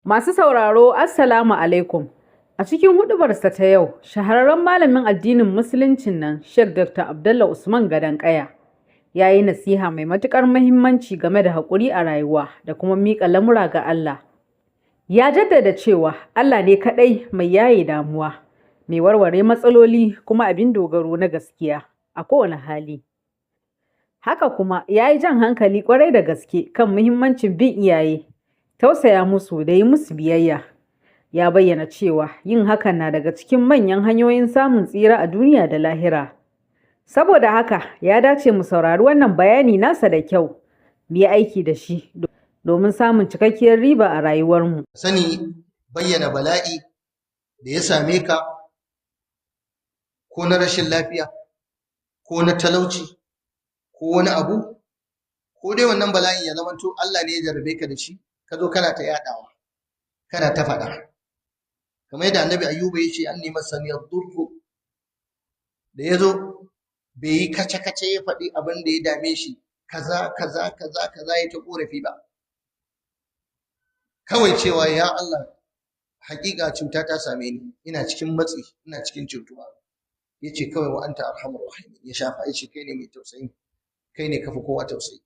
Masu sauraro, Assalamu alaikum. A cikin huɗubarsa ta yau, shahararren malamin addinin Musuluncin nan, Sheikh Dr. Abdullah Usman Gadon Ƙaya, ya yi nasiha mai matuƙar muhimmanci game da haƙuri a rayuwa da kuma miƙa lamura ga Allah. Ya jaddada cewa Allah ne kaɗai mai yaye damuwa, mai warware matsaloli kuma abin dogaro na gaskiya a kowane hali. Haka kuma ya yi jan hankali ƙwarai da gaske kan muhimmancin bin iyaye, tausaya musu da yi musu biyayya. Ya bayyana cewa yin hakan na daga cikin manyan hanyoyin samun tsira a duniya da lahira. Saboda haka ya dace mu saurari wannan bayani nasa da kyau, mu yi aiki da shi domin samun cikakkiyar riba a rayuwarmu. Sani bayyana bala'i da ya same ka, ko na rashin lafiya, ko na talauci, ko wani abu, ko dai wannan bala'in ya zamanto Allah ne ya jarabe ka da shi, ka zo kana ta yaɗawa, kana ta faɗa. Kamar yadda Annabi Ayyuba ya ce anni masani ad-durru, da ya zo bai yi kace-kace ya faɗi abin da ya dame shi kaza kaza kaza kaza ya ta korafi ba. Kawai cewa ya Allah, haƙiƙa cuta ta same ni, ina cikin matsi, ina cikin cutuwa. Ya ce kawai wa anta arhamur rahim, ya shafa ya ce kai ne mai tausayi, kai ne kafi kowa tausayi.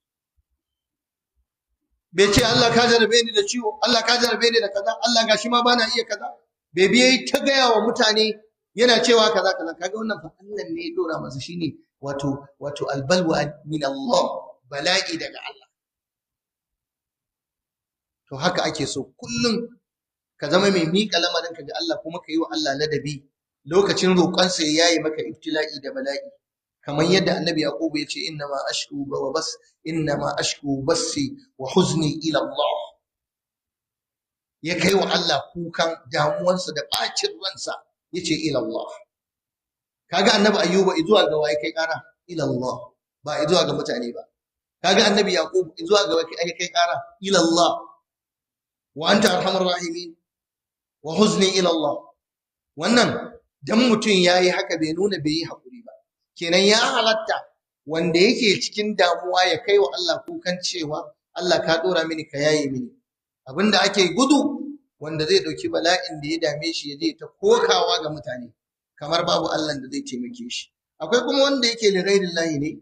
Bai ce Allah ka jarabe ni da ciwo, Allah ka jarabe ni da kaza, Allah gashi ma bana iya kaza. Bai biye ta gaya wa mutane yana cewa kaza kaza. Kaga wannan fa Allah ne ya dora masa, shine wato albalwa min Allah, bala'i daga Allah. To haka ake so kullum ka zama mai miƙa lamarinka ga Allah, kuma ka yi wa Allah ladabi lokacin roƙonsa ya yaye maka ibtila'i da bala'i. Kamar yadda Annabi Yaqub ya ce innama ashku bassi wa huzni ila Allah. Ya kai wa Allah kukan damuwarsa da bacin ransa, yace ila Allah. Kaga Annabi Ayyuba zuwa ga waye kai ƙara? Ila Allah, ba zuwa ga mutane ba. Kaga Annabi Yaqub zuwa ga waye kai ƙara? Ila Allah. Wa anta arhamur rahimin wa huzni ila Allah. Wannan dan mutum yayi haka bai nuna bai yi hakuri ba. Kenan ya halatta wanda yake cikin damuwa ya kai wa Allah kukan cewa Allah ka dora mini, ka yaye mini. Abinda ake gudu wanda zai dauki bala'in da ya dame shi ya je ta kokawa ga mutane kamar babu Allah da zai taimake shi. Akwai kuma wanda yake li ghairillahi ne,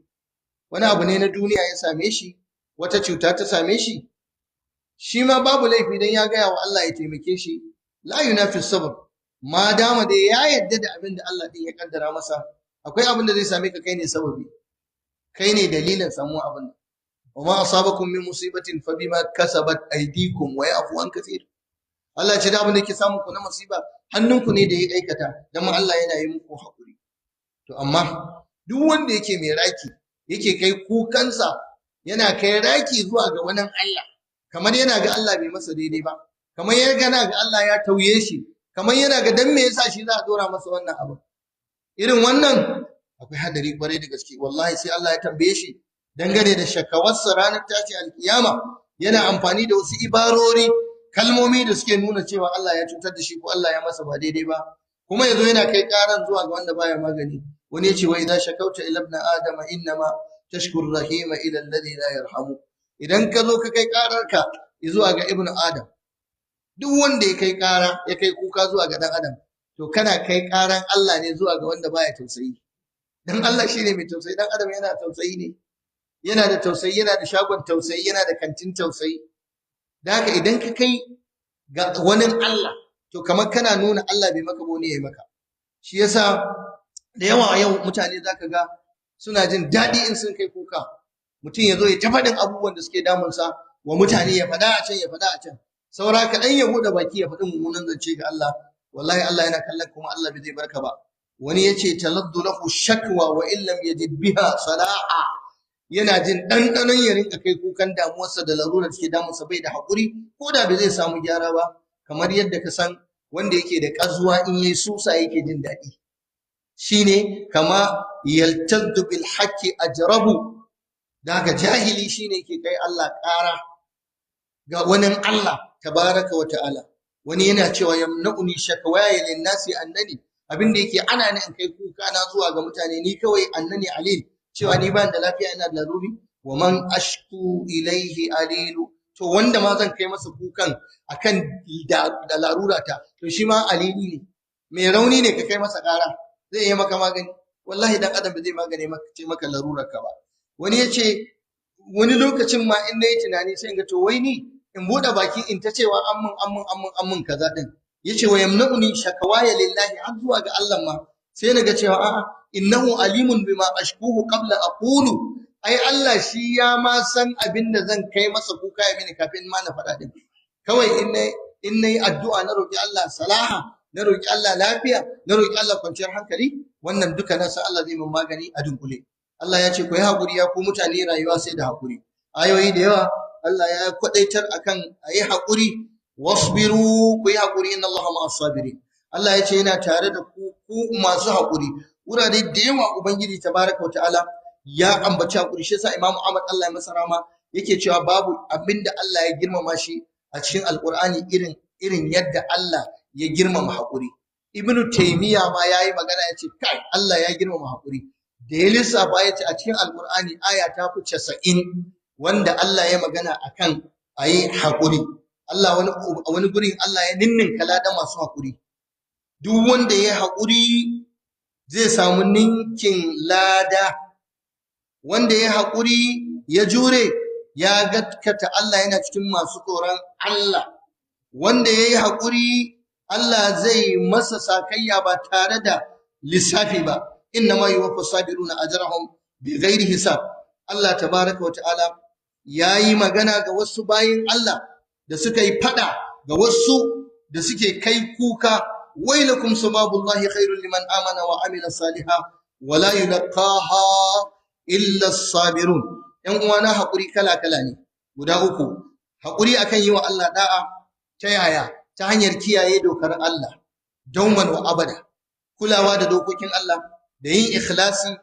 wani abu ne na duniya ya same shi, wata cuta ta same shi, shi ma babu laifi dan ya gaya wa Allah ya taimake shi. La yunafi sabr, ma dama da ya yadda da abin da Allah din ya kaddara masa. Akwai abin da zai same ka, kai ne sababi, kai ne dalilin samuwa abin. Wa ma asabakum min musibatin fa bima kasabat aydikum wa ya'fu an kathir. Allah ya ce da abin da yake samu ku na musiba hannunku ne da ya aikata, dan Allah yana yi muku hakuri. To amma duk wanda yake mai raki, yake kai kukansa, yana kai raki zuwa ga wani Allah, kamar yana ga Allah bai masa daidai ba, kamar yana ga Allah ya tauye shi, kamar yana ga dan me yasa shi za a dora masa wannan abu. Irin wannan akwai hadari kwarai da gaske. Wallahi sai Allah ya tambaye shi dangane da shakawarsa ranar tashi alkiyama. Yana amfani da wasu ibarori, kalmomi da suke nuna cewa Allah ya cutar da shi ko Allah ya masa ba daidai ba, kuma yazo yana kai karan zuwa ga wanda baya magani. Wani yace wa idza shakauta ila ibn adama innama tashkur rahima ila alladhi la yarhamu. Idan ka zo ka kai kararka zuwa ga ibn adam, duk wanda ya kai kara, ya kai kuka zuwa ga dan adam, to kana kai karan Allah ne zuwa ga wanda baya tausayi. Dan Allah shine mai tausayi, dan adam yana tausayi ne, yana da tausayi, yana da shagon tausayi, yana da kantin tausayi. Da haka idan ka kai ga wani Allah, to kamar kana nuna Allah bai maka bane yayi maka. Shi yasa da yawa a yau mutane zaka ga suna jin daɗi in sun kai kuka. Mutum ya zo ya ta faɗin abubuwan da suke damunsa wa mutane, ya faɗa a can ya faɗa a can, saura kaɗan ya buɗe baki ya faɗi mummunan zance ga Allah. Wallahi Allah yana kallon, kuma Allah bai zai barka ba. Wani yace taladdu lahu shakwa wa illam yajid biha salaha. Yana jin ɗanɗanon ya rinka kai kukan damuwarsa da larurar take damunsa, bai da haƙuri, ko da bai zai samu gyara ba. Kamar yadda ka san wanda yake da ƙazuwa in yayi susa yake jin daɗi, shine kama yaltaddu bil haqqi ajrabu. Da haka jahili shine yake kai Allah ƙara ga wani Allah tabaraka wa ta'ala. Wani yana cewa yamna'uni shakwaya lin nasi annani, abinda yake ana ni in kai kuka na zuwa ga mutane, ni kawai annani alil, cewa ni ban da lafiya, ina da laruri. Wa man ashku ilaihi alilu to wanda ma zan kai masa kukan akan da larura ta to shi ma alili ne, mai rauni ne ka kai masa ƙara zai yi maka magani. Wallahi dan adam ba zai magane maka ce maka larurar ka ba. Wani ya ce wani lokacin ma in nayi tunani sai in ga to wai ni in buɗe baki in ta cewa ammun kaza din, yace wa yamna'uni shakawaya lillahi har zuwa ga Allah ma sai naga cewa a'a innahu alimun bima ashkuhu qabla aqulu, ai Allah shi ya ma san abin da zan kai masa kuka ya mini kafin ma na faɗa din. Kawai in nayi addu'a na roki Allah salaha, na roki Allah lafiya, na roki Allah kwanciyar hankali, wannan duka na san Allah zai min magani a dunkule. Allah ya ce ku yi haƙuri ya ku mutane, rayuwa sai da haƙuri. Ayoyi da yawa Allah ya kwadaitar akan ayi haƙuri, wasbiru ku yi haƙuri inna Allah ma'as sabirin. Allah ya ce yana tare da ku masu haƙuri. Wurare da yawa Ubangiji tabaraka wa ta'ala ya ambaci haƙuri. Shi yasa Imam Ahmad Allah ya masa rahama yake cewa babu abinda Allah ya girmama shi a cikin Alƙur'ani irin yadda Allah ya girmama haƙuri. Ibn Taymiyyah ma yayi magana yace kai Allah ya girmama haƙuri. Da ya lissafa yace a cikin Alƙur'ani aya ta fi 90 wanda Allah ya magana akan ayi haƙuri. Allah wani gurin Allah ya ninninka ladan masu haƙuri. Duk wanda ya haƙuri zai samu ninkin lada. Wanda ya haƙuri ya jure ya gaskata Allah yana cikin masu tsoron Allah. Wanda ya yi haƙuri Allah zai masa sakayya ba tare da lissafi ba. Innama yuwaffa sabiruna ajrahum bighairi hisab. Allah tabaraka wa ta'ala yayi magana ga wasu bayin Allah da suka yi fada ga wasu da suke kai kuka, wailakum sababullahi khairul liman amana wa amila salihan wa la yulqaha illa as-sabirun. Yan uwana haƙuri kala-kala ne guda uku. Haƙuri akan yi wa Allah da'a ta yaya? Ta hanyar kiyaye dokar Allah dauman wa abada, kulawa da dokokin Allah da yin ikhlasi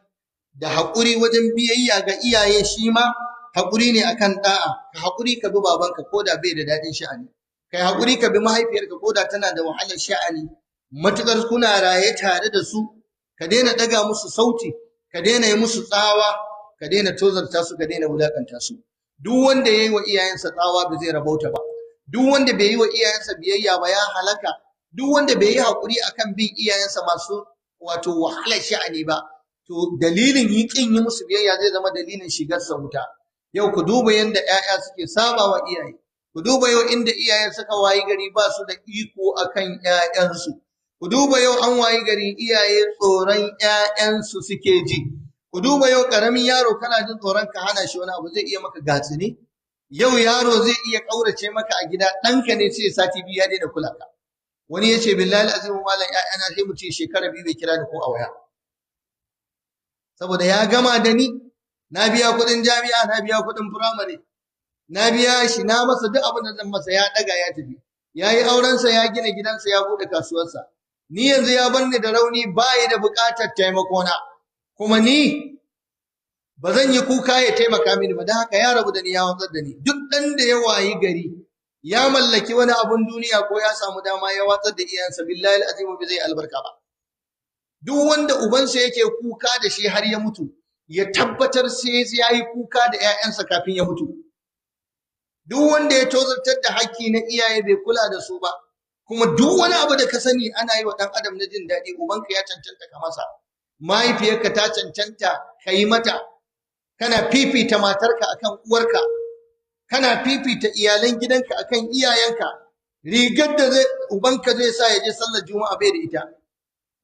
da haƙuri wajen biyayya ga iyaye, shi ma haƙuri ne akan da'a. Ka haƙuri ka bi babanka ko da bai da daɗin sha'ani, kai haƙuri ka bi mahaifiyarka ko da tana da wahalar sha'ani, matuƙar kuna raye tare da su. Ka daina ɗaga musu sauti, ka daina yi musu tsawa, ka daina tozarta su, ka daina wulaƙanta su. Duk wanda ya yi wa iyayensa tsawa ba zai rabauta ba. Duk wanda bai yi wa iyayensa biyayya ba ya halaka. Duk wanda bai yi haƙuri akan bin iyayensa masu wato wahalar sha'ani ba, to dalilin ƙin yi musu biyayya zai zama dalilin shigarsa wuta. Yau ku duba yadda ‘ya'ya suke saba wa iyaye. Ku duba yau inda iyayen suka wayi gari ba su da iko akan ‘ya'yansu. Ku duba yau an wayi gari iyaye tsoron ‘ya'yansu suke ji. Ku duba yau ƙaramin yaro kana jin tsoron ka hana shi wani abu zai iya maka gatsini. Yau yaro zai iya ƙaurace maka a gida, ɗanka ne sai sati biyu ya daina kula ka. Wani ya ce billahi azimu malam ‘ya'yana sai mu ce shekara biyu bai kira ni ko a waya. Saboda ya gama da ni, na biya kuɗin jami'a, na biya kuɗin firamare, na biya shi, na masa duk abin da zan masa, ya ɗaga ya tafi. Ya yi aurensa, ya gina gidansa, ya buɗe kasuwarsa. Ni yanzu ya bar ni da rauni, ba yi da buƙatar taimakona. Kuma ni ba zan yi kuka ya taimaka mini ba, don haka ya rabu da ni, ya watsar da ni. Duk ɗan da ya wayi gari ya mallaki wani abun duniya ko ya samu dama ya watsar da iyayensa, billahi al'azim bai zai albarka ba. Duk wanda ubansa yake kuka da shi har ya mutu, ya tabbatar sai ya yi kuka da ‘ya'yansa kafin ya mutu. Duk wanda ya tozartar da haƙƙi na iyaye bai kula da su ba, kuma duk wani abu da ka sani ana yi wa ɗan adam na jin daɗi, ubanka ya cancanta ka masa, mahaifiyarka ta cancanta ka yi mata. Kana fifita matarka akan uwarka, kana fifita iyalan gidanka akan iyayenka. Rigar da ubanka zai sa ya je sallar juma'a bai da ita,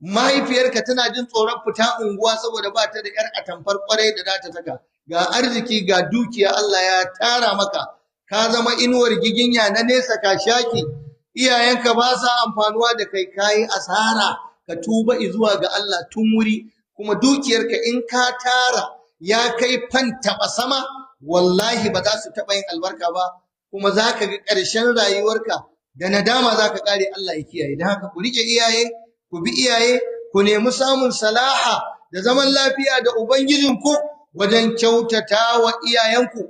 mahaifiyarka tana jin tsoron fita unguwa saboda ba ta da ‘yar atamfar kwarai da za ta saka. Ga arziki ga dukiya Allah ya tara maka, ka zama inuwar giginya na nesa ka shaki, iyayenka ba sa amfanuwa da kai, kayi asara. Ka tuba zuwa ga Allah tun wuri. Kuma dukiyarka in ka tara ya kai fantaba sama, wallahi ba za su taɓa yin albarka ba, kuma za ka ga ƙarshen rayuwarka da nadama za ka ƙare. Allah ya kiyaye. Don haka ku riƙe iyaye, ku bi iyaye, ku nemi samun salaha da zaman lafiya da Ubangijinku wajen kyautata wa iyayenku.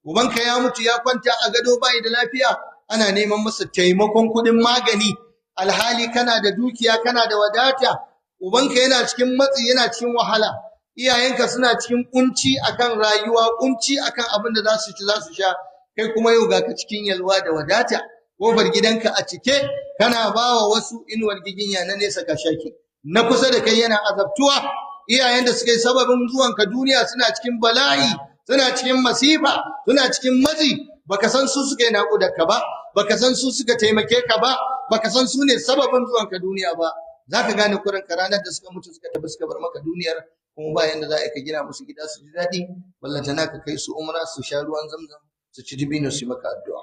Ubanka ya mutu ya kwanta a gado bai da lafiya, ana neman masa taimakon kuɗin magani, alhali kana da dukiya, kana da wadata. Ubanka yana cikin matsi, yana cikin wahala. Iyayenka suna cikin kunci akan rayuwa, kunci akan abin da za su ci za su sha. kai kuma yau ga ka cikin yalwa da wadata, kofar gidanka a cike, kana bawa wasu inuwar giginya na nesa ka shaki, na kusa da kai yana azabtuwa. Iyayen da suka yi sababin zuwanka duniya suna cikin bala'i, suna cikin masifa, suna cikin matsi, baka san su suka yi naƙudarka ba, baka san su suka taimake ka ba, baka san su ne sababin zuwanka duniya ba. Zaka gane kuranka ranar da suka mutu suka tafi suka bar maka duniyar, kuma ba yanda za a ka gina musu gida su ji daɗi, ballantana ka kai su umra su sha ruwan zamzam su ci dibino su yi maka addu'a.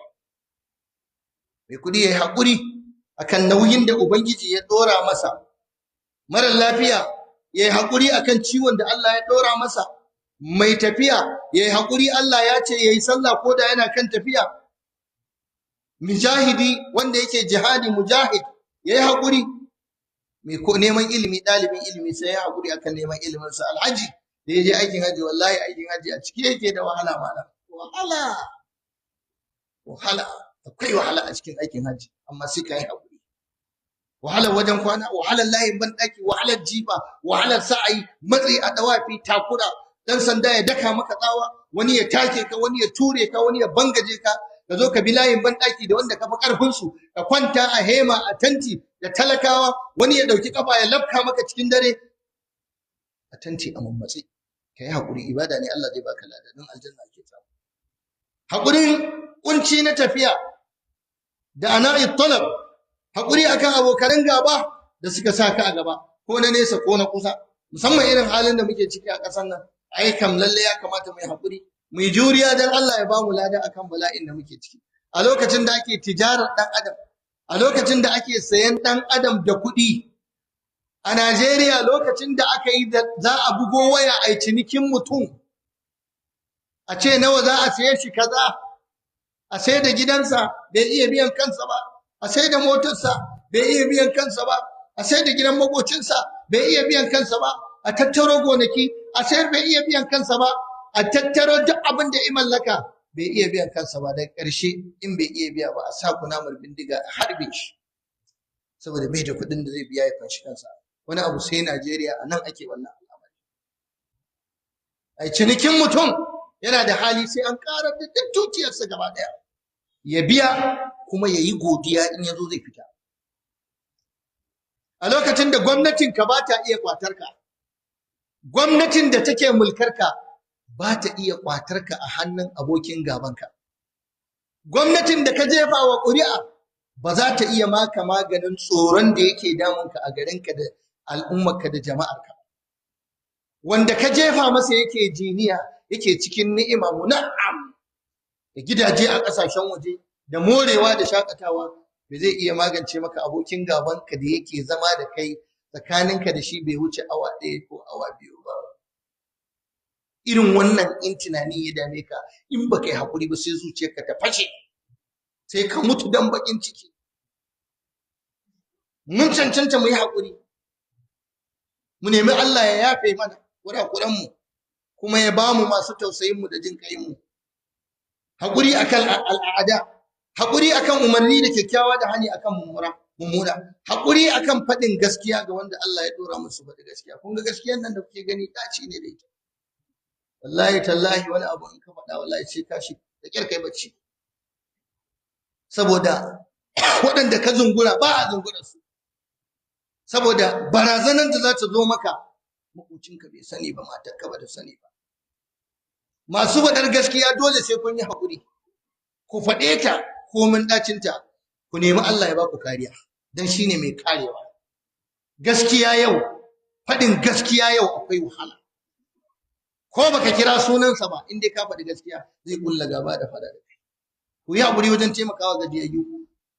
Mai kuɗi ya yi haƙuri akan nauyin da Ubangiji ya ɗora masa. Marar lafiya ya yi haƙuri akan ciwon da Allah ya ɗora masa. Mai tafiya ya yi haƙuri, Allah ya ce ya yi sallah ko da yana kan tafiya. Mujahidi wanda yake jihadi mujahid ya yi haƙuri. Mai neman ilimi ɗalibin ilimi sai ya haƙuri akan neman iliminsa. Alhaji da ya je aikin haji, wallahi aikin haji a ciki yake da wahala malam. Wahala akwai wahala a cikin aikin haji, amma sai ka yi haƙuri. Wahalar wajen kwana, wahalar layin banɗaki, wahalar jifa, wahalar sa'ayi, matsi a ɗawafi, takura, ɗan sanda ya daka maka tsawa, wani ya take ka, wani ya ture ka, wani ya bangaje ka, ka zo ka bi layin banɗaki da wanda ka fi ƙarfinsu, ka kwanta a hema a tanti da talakawa, wani ya ɗauki ƙafa ya lafka maka cikin dare a tanti a mammatsi. Ka yi haƙuri, ibada ne, Allah zai baka lada, don aljanna ake samu. Haƙurin kunci na tafiya da ana'i talab, haƙuri akan abokan gaba da suka sa ka a gaba, ko na nesa ko na kusa, musamman irin halin da muke ciki a ƙasar nan. Ai kam lalle ya kamata mu yi haƙuri, mu yi juriya don Allah ya bamu lada akan bala'in da muke ciki. A lokacin da ake tijarar ɗan adam, a lokacin da ake sayan ɗan adam da kuɗi, a Najeriya lokacin da aka yi da za a bugo waya a yi cinikin mutum, a ce nawa za a saye shi kaza, a sai da gidansa bai iya biyan kansa ba, a sai da motarsa bai iya biyan kansa ba, a sai da gidan makocinsa bai iya biyan kansa ba, a tattaro gonaki a sayar bai iya biyan kansa ba, a tattaro duk abin da ya mallaka bai iya biyan kansa ba. Daga ƙarshe in bai iya biya ba, a sa kunamar bindiga a harbe shi saboda bai da kuɗin da zai biya ya fanshi kansa. Wani abu sai Najeriya, a nan ake wannan al'amari. Ai cinikin mutum yana da hali sai an ƙarar da duk dukiyarsa gaba ɗaya ya biya, kuma ya yi godiya in ya zo zai fita. A lokacin da gwamnatinka ba ta iya kwatarka, gwamnatin da take mulkarka ba ta iya kwatarka a hannun abokin gabanka, gwamnatin da ka jefa wa ƙuri'a ba za ta iya maka maganin tsoron da yake damunka a garinka da al'ummarka da jama'arka. Wanda ka jefa masa yake jiniya, yake cikin ni'ima muna'am da gidaje a ƙasashen waje da morewa da shakatawa, bai zai iya magance maka abokin gabanka da yake zama da kai, tsakaninka da shi bai wuce awa 1 ko awa 2 ba. Irin wannan in tunani ya dame ka, in baka yi haƙuri ba sai zuciyarka ta fashe, sai ka mutu dan bakin ciki. Mun cancanta mu yi haƙuri, mu nemi Allah ya yafe mana kurakuranmu, kuma ya bamu masu tausayinmu da jin ƙayinmu. Haƙuri akan al'ada, haƙuri akan umarni da kyakkyawa da hani akan mummuna, haƙuri akan faɗin gaskiya ga wanda Allah ya ɗora musu faɗi gaskiya. Kun ga gaskiyar nan da kuke gani ɗaci ne da ita. Wallahi tallahi wani abu in ka faɗa wallahi sai ka shi da ƙyar kai bacci. Saboda waɗanda ka zungura ba a zungurar su. Saboda barazanar da za ta zo maka, maƙocinka bai sani ba, matarka ba ta sani ba. Masu faɗar gaskiya dole sai kun yi haƙuri. Ku faɗe ta komin ɗacinta, ku nemi Allah ya ba ku kariya, don shi ne mai karewa. Gaskiya yau, faɗin gaskiya yau akwai wahala. Ko baka kira sunansa ba, in dai ka faɗi gaskiya zai ƙulla gaba da faɗa da kai. Ku yi haƙuri wajen taimakawa gajiyayyu,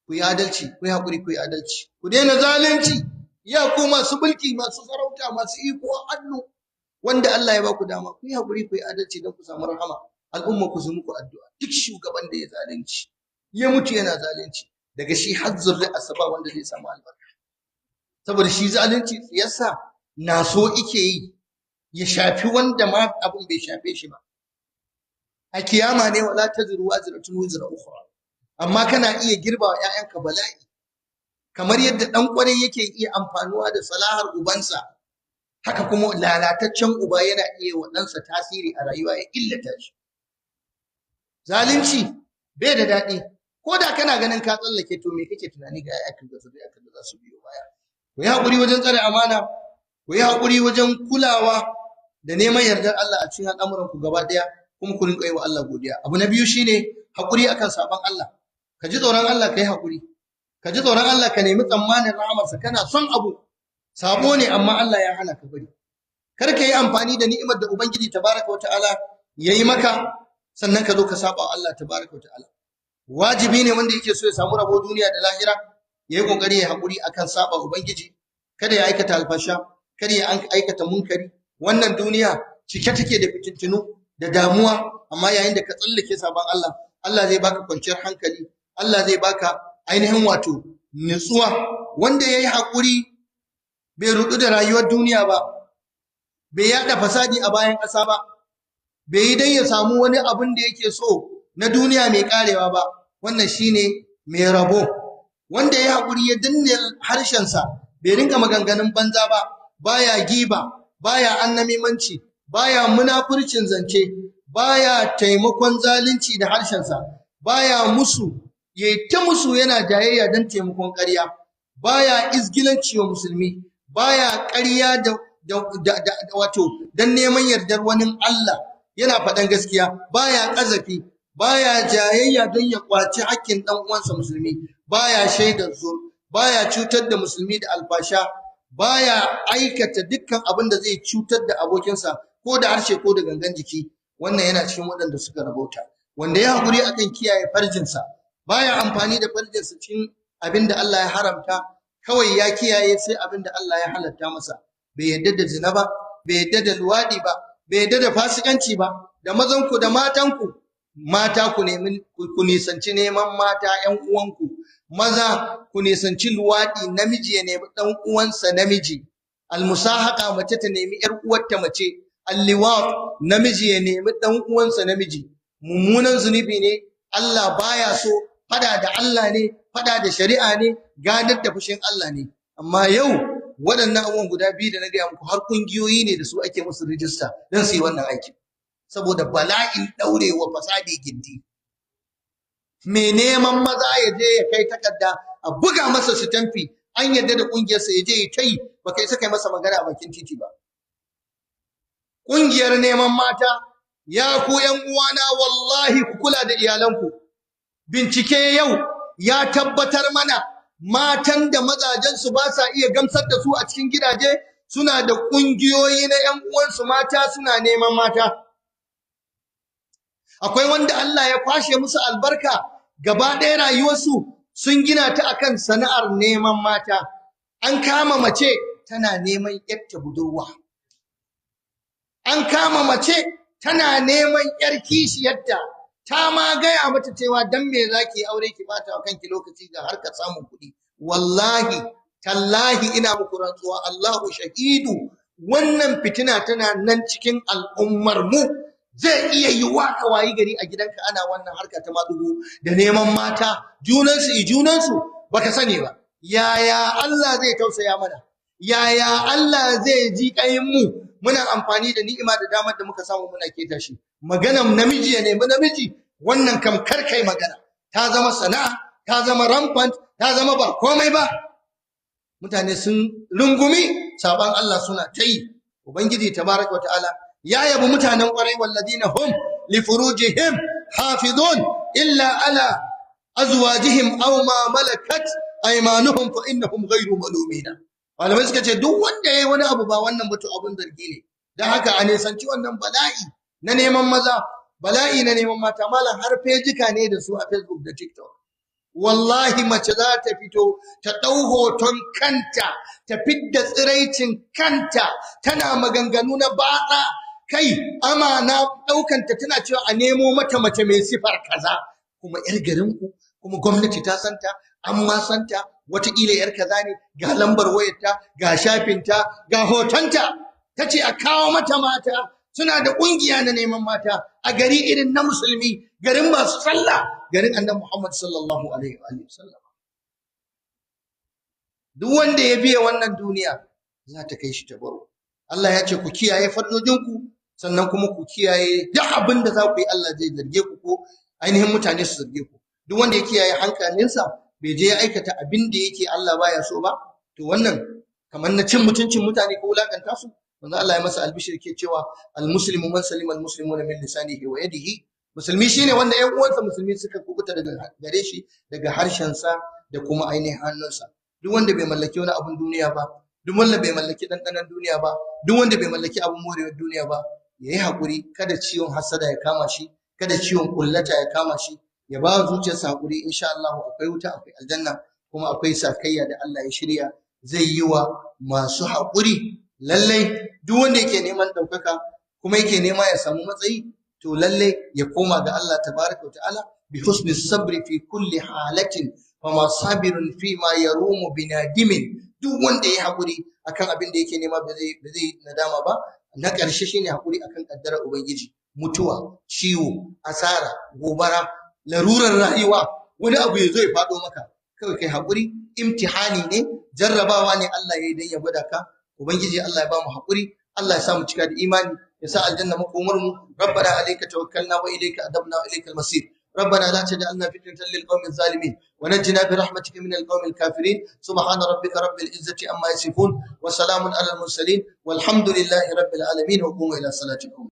ku yi adalci, ku yi haƙuri, ku yi adalci. Ku daina zalunci, ya ku masu mulki, masu sarauta, masu iko a hannu, wanda Allah ya ba ku dama, ku yi haƙuri, ku yi adalci don ku samu rahama. Al'umma ku su muku addu'a. Duk shugaban da ya zalunci, ya mutu yana zalunci, daga shi har zurri'arsa asaba wanda zai samu albarka. Saboda shi zalunci yasa na so ike yi ya shafi wanda ma abin bai shafe shi ba. A kiyama ne wala taziru wazratun wizra ukhra. Amma kana iya girba wa ƴaƴanka bala'i. Kamar yadda ɗan ƙwarai yake iya amfanuwa da salahar ubansa, haka kuma lalataccen uba yana iya wa ɗansa tasiri a rayuwa ya illata shi. Zalunci bai da daɗi. Ko da kana ganin ka tsallake to me kake tunani ga ayyakan da za su biyo baya. Ku yi haƙuri wajen tsare amana, ku yi haƙuri wajen kulawa da neman yardar Allah a cikin al'amuran ku gaba ɗaya, kuma ku rinƙa yi wa Allah godiya. Abu na biyu shine haƙuri akan sabon Allah. Ka ji tsoron Allah, ka yi haƙuri. Ka ji tsoron Allah, ka nemi tsammanin rahamarsa. Kana son abu, sabo ne amma Allah ya hana ka bari. Kar ka yi amfani da ni'imar da Ubangiji tabaraka wa ta'ala ya yi maka sannan ka zo ka saba Allah tabaraka wa ta'ala. Wajibi ne wanda yake so ya samu rabo duniya da lahira ya yi kokari ya haƙuri akan saba Ubangiji. Kada ya aikata alfasha, kada ya aikata munkari. Wannan duniya cike take da fitintinu da damuwa, amma yayin da ka tsallake sabon Allah, Allah zai baka kwanciyar hankali, Allah zai baka ainihin wato nutsuwa. Wanda ya yi haƙuri bai rudu da rayuwar duniya ba, bai yada fasadi a bayan ƙasa ba, bai yi dan ya samu wani abin da yake so na duniya mai karewa ba, wannan shine mai rabo. Wanda ya haƙuri ya danne harshensa, bai rinka maganganun banza ba, baya giba, baya annamimanci, baya munafurcin zance, baya taimakon zalunci da harshensa, baya musu, yayi ta musu yana jayayya don taimakon ƙarya, baya izgilanci wa musulmi, baya ƙarya da wato don neman yardar wani Allah, yana faɗan gaskiya, baya ƙazafi, baya jayayya don ya kwaci hakkin ɗan uwansa musulmi, baya shaidar zur, baya cutar da musulmi da alfasha, baya aikata dukkan abin da zai cutar da abokinsa ko da harshe ko da gangan jiki. Wannan yana cikin waɗanda suka rabauta. Wanda ya haƙuri akan kiyaye farjinsa, baya amfani da farjinsa cikin abin da Allah ya haramta, kawai ya kiyaye sai abin da Allah ya halatta masa. Bai yadda da zina ba, bai yadda da luwaɗi ba, bai yadda da fasikanci ba, da mazanku da matanku. Mata ku nisanci neman mata ‘yan uwanku, maza ku nisanci luwaɗi, namiji ya nemi ɗan uwansa namiji, almusahaka mace ta nemi ‘yar uwarta mace, alliwat namiji ya nemi ɗan uwansa namiji. Mummunan zunubi ne, Allah baya so, fada da Allah ne, fada da shari'a ne, gadar da fushin Allah ne. Amma yau waɗannan abubuwan guda biyu da na gaya muku har ƙungiyoyi ne da su ake musu rijista don su yi wannan aikin, saboda bala'in ɗaurewa fasadi gindi. Mai neman maza ya je ya kai takarda a buga masa sitamfi, an yarda da ƙungiyarsa, ya je ya kai, ba kai saka masa magana a bakin titi ba. Ƙungiyar neman mata, ya ku ‘yan uwana, wallahi ku kula da iyalanku. Bincike yau ya tabbatar mana matan da mazajensu ba sa iya gamsar da su a cikin gidaje suna da ƙungiyoyi na ‘yan uwansu mata suna neman mata. Akwai wanda Allah ya kwashe musu albarka, gaba ɗaya rayuwarsu sun gina ta akan sana'ar neman mata. An kama mace tana neman ‘yarta budurwa. An kama mace tana neman ‘yar kishiyarta. Ta ma gaya mata cewa dan me zaki aure ki bata wa kanki lokaci ga harkar samun kuɗi. Wallahi tallahi ina muku rantsuwa, Allahu shahidu, wannan fitina tana nan cikin al'ummar mu. Zai iya yiwuwa ka wayi gari a gidanka ana wannan harka ta madugu da neman mata, junansu baka sani ba. Yaya Allah zai tausaya mana? Yaya Allah zai ji ƙayin mu? Muna amfani da ni'ima da damar da muka samu muna keta shi. Maganan namiji ya nemi namiji, wannan kam kar kai magana. Ta zama sana'a, ta zama rampant, ta zama ba komai ba. Mutane sun rungumi saban Allah suna ta yi. Ubangiji tabaraka wa ta'ala ya yabi mutanen ƙwarai, walladina hum li furujihim hafizun illa ala azwajihim aw ma malakat aymanuhum fa innahum ghayru malumina. Malamai suka ce duk wanda yayi wani abu ba wannan mutu abun zargi ne. Dan haka a nisanci wannan bala'i na neman maza, bala'i na neman mata. Malam har fejika ne da su a Facebook da TikTok. Wallahi mace za ta fito ta ɗau hoton kanta, ta fidda tsiraicin kanta, tana maganganu na batsa. Kai amana ɗaukanta tana cewa a nemo mata mace mai sifar kaza, kuma 'yar garinku, kuma gwamnati ta santa, an ma santa, wataƙila 'yar kaza ne, ga lambar wayarta, ga shafinta, ga hotonta. Ta ce a kawo mata mata, suna da ƙungiya na neman mata a gari irin na musulmi, garin masu sallah, garin annabi Muhammad sallallahu alaihi wa sallam. Duk wanda ya biya wannan duniya za ta kai shi ta baro. Allah ya ce ku kiyaye farjojinku, sannan kuma ku kiyaye duk abin da za ku yi Allah zai zarge ku ko ainihin mutane su zarge ku. Duk wanda ya kiyaye hankalinsa bai je ya aikata abin da yake Allah baya so ba, to wannan kamar na cin mutuncin mutane ko wulakanta su, manzo Allah ya masa albishir ke cewa al-muslimu man salima al-muslimuna min lisanihi wa yadihi. Musulmi shine wanda ƴan uwansa musulmi suka kubuta daga gare shi, daga harshensa da kuma ainihin hannunsa. Duk wanda bai mallaki wani abun duniya ba, duk wanda bai mallaki ɗanɗanon duniya ba, duk wanda bai mallaki abun morewar duniya ba, ya yi haƙuri, kada ciwon hasada ya kama shi, kada ciwon kullata ya kama shi, ya ba zuciyarsa haƙuri. Insha Allah akwai wuta, akwai aljanna, kuma akwai sakayya da Allah ya shirya zai yi wa masu haƙuri. Lallai duk wanda yake neman ɗaukaka kuma yake nema ya samu matsayi, to lallai ya koma ga Allah tabaraka wa ta'ala bi husni sabri fi kulli halatin wa ma sabirun fi ma yarumu binadimin. Duk wanda ya haƙuri akan abin da yake nema ba zai nadama ba. Na ƙarshe shine haƙuri akan ƙaddarar Ubangiji, mutuwa, ciwo, asara, gobara, larurar rayuwa, wani abu ya zo ya faɗo maka, kawai kai haƙuri. Imtihani ne, jarrabawa ne Allah ya yi don ya gwada ka. Ubangiji Allah ya ba mu haƙuri, Allah ya sa mu cika da imani, ya sa aljanna makomar mu. Rabbana alayka tawakkalna wa ilayka adabna wa ilaykal masir. ربنا لا تجعلنا فتنة للقوم الظالمين ونجنا برحمتك من القوم الكافرين. سبحان ربك رب العزة عما يصفون وسلام على المرسلين والحمد لله رب العالمين وقوموا إلى صلاتكم.